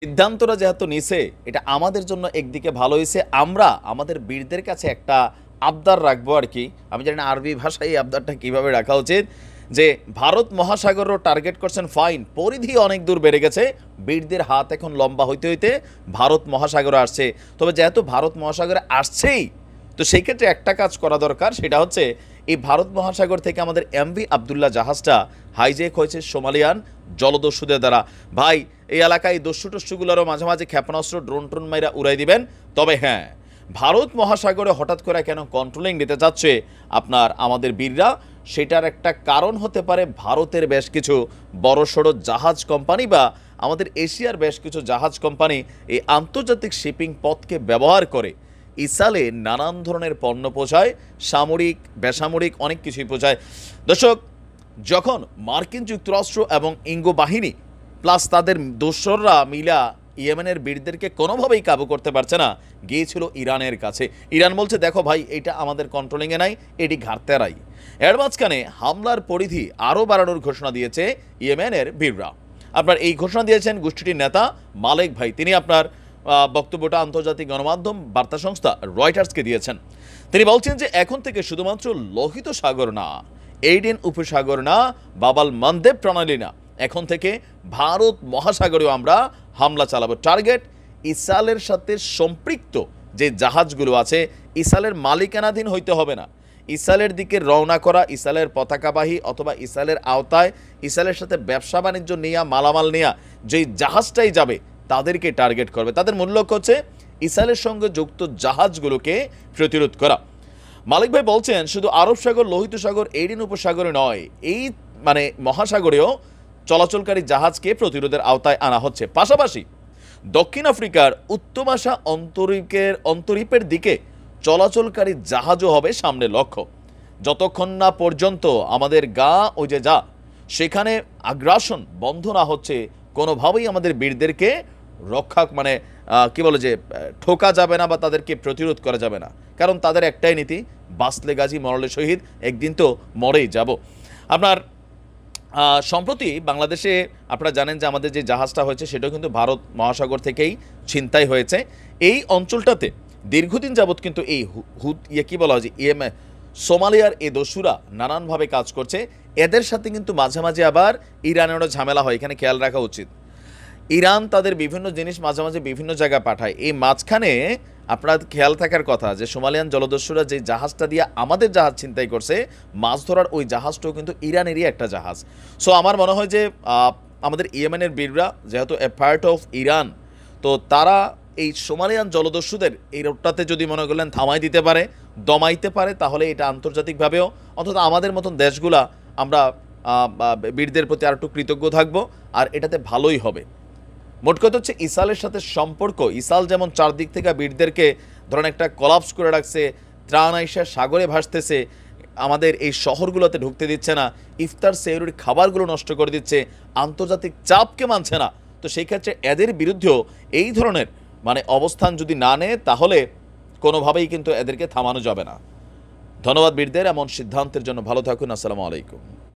সিদ্ধান্তটা যেহেতু নিছে এটা আমাদের জন্য একদিকে ভালো হয়েছে। আমরা আমাদের বীরদের কাছে একটা আবদার রাখবো আর কি। আমি জানি না আরবি ভাষায় এই আবদারটা কীভাবে রাখা উচিত, যে ভারত মহাসাগরও টার্গেট করছেন, ফাইন, পরিধি অনেক দূর বেড়ে গেছে, বীরদের হাত এখন লম্বা হইতে হইতে ভারত মহাসাগরে আসছে। তবে যেহেতু ভারত মহাসাগরে আসছেই, তো সেই ক্ষেত্রে একটা কাজ করা দরকার, সেটা হচ্ছে এই ভারত মহাসাগর থেকে আমাদের এমভি আবদুল্লাহ জাহাজটা হাইজ্যাক হয়েছে সোমালিয়ান জলদস্যুদের দ্বারা। ভাই, এই এলাকায় দস্যু টস্যুগুলোরও মাঝে মাঝে ক্ষেপণাস্ত্র ড্রোন ট্রোন মাইরা উড়াই দিবেন। তবে হ্যাঁ, ভারত মহাসাগরে হঠাৎ করে কেন কন্ট্রোলিং নিতে যাচ্ছে আপনার আমাদের বীররা, সেটার একটা কারণ হতে পারে ভারতের বেশ কিছু বড়সড় জাহাজ কোম্পানি বা আমাদের এশিয়ার বেশ কিছু জাহাজ কোম্পানি এই আন্তর্জাতিক শিপিং পথকে ব্যবহার করে ইসালে নানান ধরনের পণ্য পৌঁছায়, সামরিক বেসামরিক অনেক কিছুই পৌঁছায়। দর্শক, যখন মার্কিন যুক্তরাষ্ট্র এবং ইঙ্গো বাহিনী প্লাস তাদের দোসররা মিলা ইয়েমেনের বীরদেরকে কোনোভাবেই কাবু করতে পারছে না, গিয়েছিল ইরানের কাছে। ইরান বলছে, দেখো ভাই, এটা আমাদের কন্ট্রোলিংয়ে নাই, এটি ঘাটতেরাই। এর মাঝখানে হামলার পরিধি আরও বাড়ানোর ঘোষণা দিয়েছে ইয়েমেনের বীররা। আপনার এই ঘোষণা দিয়েছেন গোষ্ঠীটির নেতা মালেক ভাই। তিনি আপনার বক্তব্যটা আন্তর্জাতিক গণমাধ্যম বার্তা সংস্থা রয়টার্সকে দিয়েছেন। তিনি বলছেন যে এখন থেকে শুধুমাত্র লোহিত সাগর না, এইডেন উপসাগর না, বাবাল মানদেব প্রণালী না, এখন থেকে ভারত মহাসাগরেও আমরা হামলা চালাবো। টার্গেট ইসরায়েলের সাথে সম্পৃক্ত যে জাহাজগুলো আছে, ইসরায়েলের মালিকানাধীন হইতে হবে না, ইসরায়েলের দিকে রওনা করা, ইসরায়েলের পতাকাবাহী অথবা ইসরায়েলের আওতায় ইসরায়েলের সাথে ব্যবসা বাণিজ্য নিয়ে মালামাল নিয়ে যেই জাহাজটাই যাবে তাদেরকে টার্গেট করবে। তাদের মূল লক্ষ্য হচ্ছে ইসরায়েলের সঙ্গে যুক্ত জাহাজগুলোকে প্রতিরোধ করা। মালিক ভাই বলছেন, শুধু আরব সাগর, লোহিত সাগর, এইডেন উপসাগরে নয়, এই মহাসাগরেও চলাচলকারী জাহাজকে প্রতিরোধের আওতায় আনা হচ্ছে। পাশাপাশি দক্ষিণ আফ্রিকার উত্তমাশা অন্তরীপের দিকে চলাচলকারী জাহাজও হবে সামনে লক্ষ্য। যতক্ষণ না পর্যন্ত আমাদের ওই যে সেখানে আগ্রাসন বন্ধ না হচ্ছে, কোনোভাবেই আমাদের বীরদেরকে রক্ষা কি বলে যে ঠোকা যাবে না বা তাদেরকে প্রতিরোধ করা যাবে না। কারণ তাদের একটাই নীতি, বাঁচলে গাজী মরলে শহীদ, একদিন তো মরেই যাব। আপনার সম্প্রতি বাংলাদেশে আপনারা জানেন যে আমাদের যে জাহাজটা হয়েছে সেটাও কিন্তু ভারত মহাসাগর থেকেই ছিনতাই হয়েছে। এই অঞ্চলটাতে দীর্ঘদিন যাবৎ কিন্তু এই কি বলা হয় যে সোমালিয়ার এই দস্যুরা নানানভাবে কাজ করছে। এদের সাথে কিন্তু মাঝে মাঝে আবার ইরানেরও ঝামেলা হয়, এখানে খেয়াল রাখা উচিত। ইরান তাদের বিভিন্ন জিনিস মাঝে মাঝে বিভিন্ন জায়গায় পাঠায়। এই মাঝখানে আপনার খেয়াল থাকার কথা যে সোমালিয়ান জলদস্যুরা যে জাহাজটা দিয়ে আমাদের জাহাজ ছিনতাই করছে, মাছ ধরার ওই জাহাজটাও কিন্তু ইরানেরই একটা জাহাজ। সো আমার মনে হয় যে আমাদের ইয়েমেনের বীররা যেহেতু এ পার্ট অফ ইরান, তো তারা এই সোমালিয়ান জলদস্যুদের এই রোডটাতে যদি মনে করলেন থামাই দিতে পারে, দমাইতে পারে, তাহলে এটা আন্তর্জাতিকভাবেও অন্তত আমাদের মতন দেশগুলা আমরা বীরদের প্রতি আর একটু কৃতজ্ঞ থাকবো, আর এটাতে ভালোই হবে। মোট কথা হচ্ছে ইসরায়েলের সাথে সম্পর্ক, ইসরায়েল যেমন চারদিক থেকে বীরদেরকে ধরেন একটা কলাপস করে রাখছে, ত্রাণ আইসা সাগরে ভাসতেছে, আমাদের এই শহরগুলোতে ঢুকতে দিচ্ছে না, ইফতার সেহরির খাবারগুলো নষ্ট করে দিচ্ছে, আন্তর্জাতিক চাপকে মানছে না, তো সেই ক্ষেত্রে এদের বিরুদ্ধেও এই ধরনের অবস্থান যদি না নেয়, তাহলে কোনোভাবেই কিন্তু এদেরকে থামানো যাবে না। ধন্যবাদ বীরদের এমন সিদ্ধান্তের জন্য। ভালো থাকুন। আসসালামু আলাইকুম।